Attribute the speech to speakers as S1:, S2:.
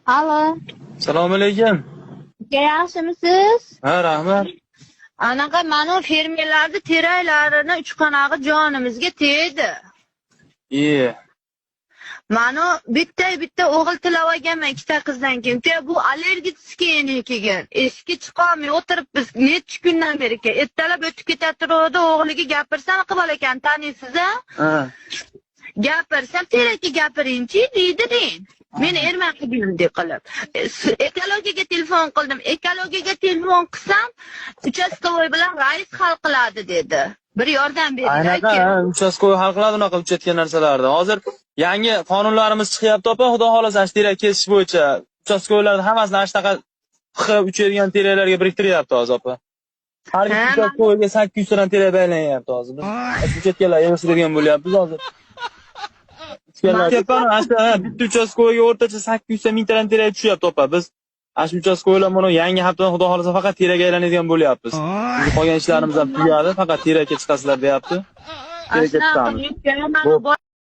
S1: Alo.
S2: Assalomu alaykum.
S1: Yaxshimisiz?
S2: Ha, rahmat.
S1: Anaqa mana fermerlarni teraklarini uchqanog'i jonimizga tegdi. Mana bitta o'g'il tilab olganman, ikkita qizdan keyin. Bu allergik keyin. Eski chiqolmay o'tiribmiz necha kundan beri. Ertalab o'tib ketaturdi, o'g'liga gapirsam qibol ekan, taniysiz-a?
S2: Ha.
S1: Gapirsam, terakka gapiringchi deydi. Meni erman qilgandek qilib. Ekologiyaga telefon qildim. Ekologiyaga telefon qilsam, uchastkovoy bilan rais hal qiladi dedi. Bir yordam bering.
S2: Aynaqa uchastkovoy hal qiladi unaqa uchayotgan narsalarni. Hozir yangi qonunlarimiz chiqyapti, opa, xudo xolasa terak kesish bo'yicha uchastkovoylarni hammasini shunaqa uchaydigan teraklarga biriktiryapti hozir, opa. Har bir uchastkovoyga 800 tadan terak baylanyapti hozir. Biz uchayotganlar yig'ishtirgan bo'lyapmiz hozir. Bitta uchastkovoyga o'rtacha 800 ta 1000 tadan terak tushyapti, opa. Biz ash uchastkovoylar mana yangi haftadan xudo xolasa faqat terak aylanadigan bo'lyapmiz. Qolgan ishlarimiz ham tugadi, faqat terakka chiqasizlar deyapti. Terakka chiqamiz.